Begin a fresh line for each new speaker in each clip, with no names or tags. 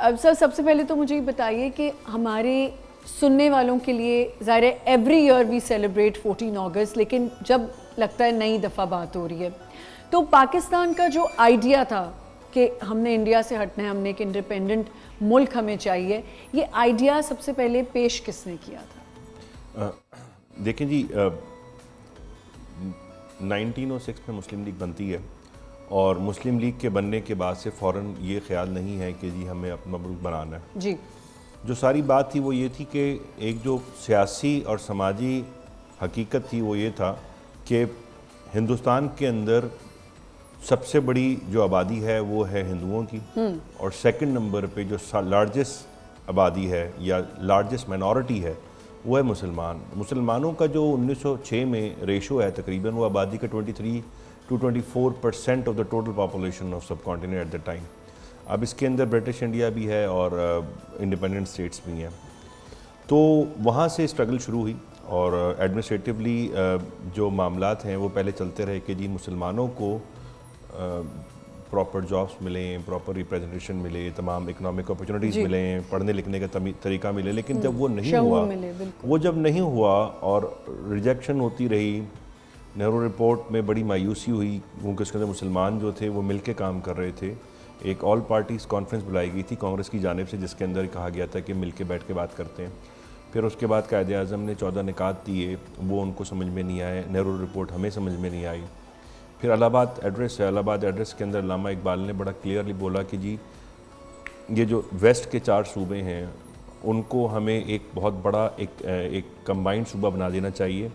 اب سر سب سے پہلے تو مجھے یہ بتائیے کہ ہمارے سننے والوں کے لیے ظاہر ہے ایوری ایئر وی سیلیبریٹ 14 اگست، لیکن جب لگتا ہے نئی دفعہ بات ہو رہی ہے تو پاکستان کا جو آئیڈیا تھا کہ ہم نے انڈیا سے ہٹنا ہے، ہم نے ایک انڈیپینڈنٹ ملک ہمیں چاہیے، یہ آئیڈیا سب سے پہلے پیش کس نے کیا تھا؟
دیکھیں جی، 1906 میں مسلم لیگ بنتی ہے اور مسلم لیگ کے بننے کے بعد سے فوراً یہ خیال نہیں ہے کہ جی ہمیں اپنا ملک بنانا ہے.
جی،
جو ساری بات تھی وہ یہ تھی کہ ایک جو سیاسی اور سماجی حقیقت تھی وہ یہ تھا کہ ہندوستان کے اندر سب سے بڑی جو آبادی ہے وہ ہے ہندوؤں کی، اور سیکنڈ نمبر پہ جو لارجسٹ آبادی ہے یا لارجسٹ مائنورٹی ہے وہ ہے مسلمانوں کا جو 1906 میں ریشو ہے تقریباً وہ آبادی کا 23 to 24% of the total population of subcontinent at the time. اب اس کے اندر برٹش انڈیا بھی ہے اور انڈیپینڈنٹ اسٹیٹس بھی ہیں. تو وہاں سے اسٹرگل شروع ہوئی اور ایڈمنسٹریٹیولی جو معاملات ہیں وہ پہلے چلتے رہے کہ جی مسلمانوں کو پراپر جابس ملیں، پراپر ریپریزنٹیشن ملے، تمام اکنامک اپرچونیٹیز ملیں، پڑھنے لکھنے کا طریقہ ملے. لیکن جب وہ نہیں ہوا، جب نہیں ہوا اور ریجیکشن ہوتی رہی، نہرو رپورٹ میں بڑی مایوسی ہوئی کیونکہ اس کے اندر مسلمان جو تھے وہ مل کے کام کر رہے تھے. ایک آل پارٹیز کانفرنس بلائی گئی تھی کانگریس کی جانب سے جس کے اندر کہا گیا تھا کہ مل کے بیٹھ کے بات کرتے ہیں. پھر اس کے بعد قائد اعظم نے 14 نکات دیے، وہ ان کو سمجھ میں نہیں آئے. نہرو رپورٹ ہمیں سمجھ میں نہیں آئی. پھر الہ آباد ایڈریس ہے، الہ آباد ایڈریس کے اندر علامہ اقبال نے بڑا کلیئرلی بولا کہ جی یہ جو ویسٹ کے 4 صوبے ہیں ان کو ہمیں ایک بہت بڑا ایک کمبائنڈ صوبہ بنا دینا چاہیے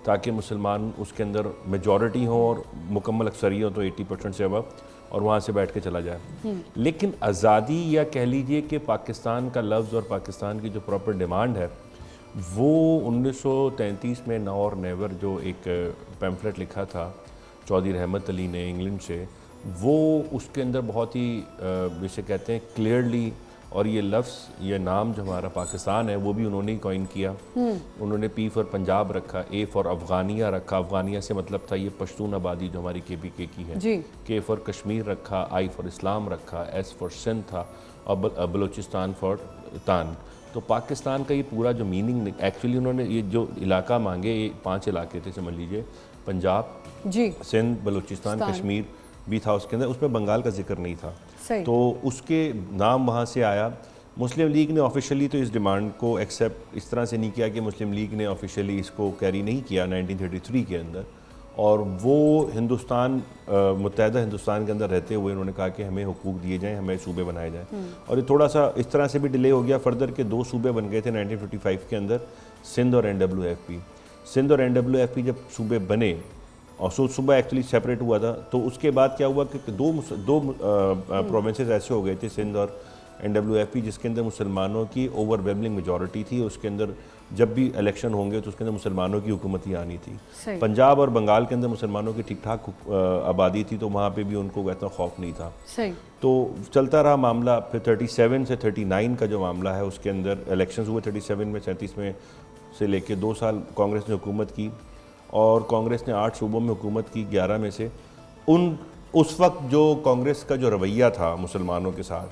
تاکہ مسلمان اس کے اندر میجورٹی ہوں اور مکمل اکثریت ہو تو 80% سے ابو، اور وہاں سے بیٹھ کے چلا جائے. لیکن آزادی یا کہہ لیجئے کہ پاکستان کا لفظ اور پاکستان کی جو پراپر ڈیمانڈ ہے وہ 1933 میں ناؤ اور نیور جو ایک پیمفلٹ لکھا تھا چودھری رحمت علی نے انگلینڈ سے، وہ اس کے اندر بہت ہی جسے کہتے ہیں کلیئرلی، اور یہ لفظ یہ نام جو ہمارا پاکستان ہے وہ بھی انہوں نے ہی کوائن کیا. انہوں نے پی فار پنجاب رکھا، اے فار افغانیہ رکھا، افغانیہ سے مطلب تھا یہ پشتون آبادی جو ہماری کے پی کے کی ہے، کے فار کشمیر رکھا، آئی فار اسلام رکھا، ایس فار سندھ تھا، اور بلوچستان فار تان. تو پاکستان کا یہ پورا جو میننگ ایکچولی انہوں نے یہ جو علاقہ مانگے، یہ 5 علاقے تھے سمجھ لیجئے، پنجاب، سندھ، بلوچستان، کشمیر بھی تھا اس کے اندر، اس میں بنگال کا ذکر نہیں تھا. تو اس کے نام وہاں سے آیا. مسلم لیگ نے آفیشلی تو اس ڈیمانڈ کو ایکسیپٹ اس طرح سے نہیں کیا کہ مسلم لیگ نے آفیشلی اس کو کیری نہیں کیا 1933 کے اندر، اور وہ ہندوستان متحدہ ہندوستان کے اندر رہتے ہوئے انہوں نے کہا کہ ہمیں حقوق دیے جائیں، ہمیں صوبے بنائے جائیں. اور یہ تھوڑا سا اس طرح سے بھی ڈیلے ہو گیا فردر کہ 2 صوبے بن گئے تھے 1955 کے اندر، سندھ اور NWFP. سندھ اور NWFP جب صوبے بنے اور صوبہ ایکچولی سیپریٹ ہوا تھا، تو اس کے بعد کیا ہوا کہ دو پروونسز ایسے ہو گئے تھے، سندھ اور NWFP، جس کے اندر مسلمانوں کی اوور ویلمنگ میجورٹی تھی. اس کے اندر جب بھی الیکشن ہوں گے تو اس کے اندر مسلمانوں کی حکومت ہی آنی تھی. پنجاب اور بنگال کے اندر مسلمانوں کی ٹھیک ٹھاک آبادی تھی تو وہاں پہ بھی ان کو اتنا خوف نہیں تھا. تو چلتا رہا معاملہ. پھر 37 سے 39 کا جو معاملہ ہے اس کے اندر الیکشنز ہوئے 37 میں، 37 میں سے لے کے 2 سال کانگریس نے حکومت کی، اور کانگریس نے 8 صوبوں میں حکومت کی 11 میں سے. اس وقت جو کانگریس کا جو رویہ تھا مسلمانوں کے ساتھ،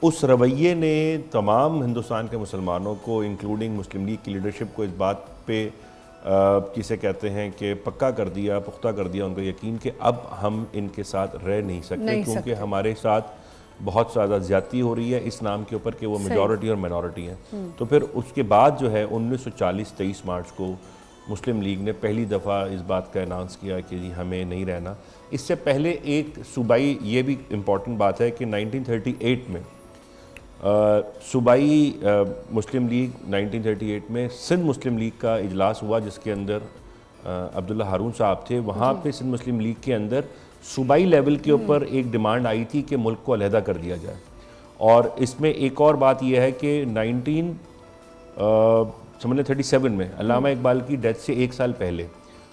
اس رویے نے تمام ہندوستان کے مسلمانوں کو انکلوڈنگ مسلم لیگ کی لیڈرشپ کو اس بات پہ کسے کہتے ہیں کہ پکا کر دیا، پختہ کر دیا ان کا یقین کہ اب ہم ان کے ساتھ رہ نہیں سکتے کیونکہ ہمارے ساتھ بہت زیادہ زیادتی ہو رہی ہے اس نام کے اوپر کہ وہ میجورٹی اور مائنورٹی ہیں. تو پھر اس کے بعد جو ہے 1940 23 مارچ کو مسلم لیگ نے پہلی دفعہ اس بات کا اناؤنس کیا کہ جی ہمیں نہیں رہنا. اس سے پہلے ایک صوبائی، یہ بھی امپورٹنٹ بات ہے کہ 1938 میں صوبائی مسلم لیگ 1938 میں سندھ مسلم لیگ کا اجلاس ہوا جس کے اندر عبداللہ ہارون صاحب تھے. وہاں پہ سندھ مسلم لیگ کے اندر صوبائی لیول کے اوپر ایک ڈیمانڈ آئی تھی کہ ملک کو علیحدہ کر دیا جائے. اور اس میں ایک اور بات یہ ہے کہ 1937 میں علامہ اقبال کی ڈیتھ سے 1 سال پہلے،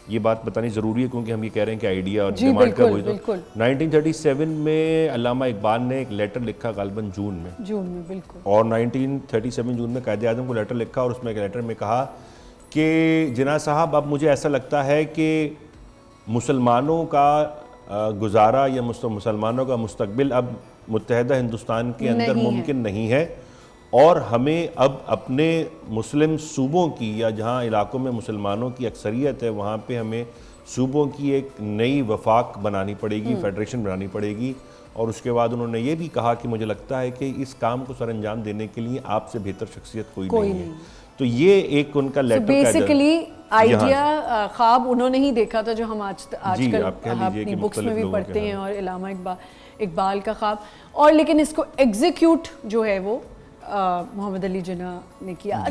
یہ بات بتانی ضروری ہے کیونکہ ہم یہ کہہ رہے ہیں کہ آئیڈیا اور ڈیمانڈ کب ہوئی. تو 1937 میں علامہ اقبال نے ایک لیٹر لکھا غالباً جون میں بالکل، اور 1937 جون میں قائد اعظم کو لیٹر لکھا، اور اس میں ایک لیٹر میں کہا کہ جناح صاحب اب مجھے ایسا لگتا ہے کہ مسلمانوں کا گزارا یا مسلمانوں کا مستقبل اب متحدہ ہندوستان کے اندر ممکن نہیں ہے، اور ہمیں اب اپنے مسلم صوبوں کی یا جہاں علاقوں میں مسلمانوں کی اکثریت ہے وہاں پہ ہمیں صوبوں کی ایک نئی وفاق بنانی پڑے گی، فیڈریشن بنانی پڑے گی. اور اس کے بعد انہوں نے یہ بھی کہا کہ مجھے لگتا ہے کہ اس کام کو سر انجام دینے کے لیے آپ سے بہتر شخصیت کوئی نہیں ہے. تو یہ ایک ان کا لیٹر
بیسیکلی آئیڈیا خواب انہوں نے ہی دیکھا تھا جو ہم آج کل اپنی بکس میں بھی پڑھتے ہیں، اور علامہ اقبال کا خواب، اور لیکن اس کو ایگزیکیوٹ جو ہے وہ محمد علی جناح نے کیا.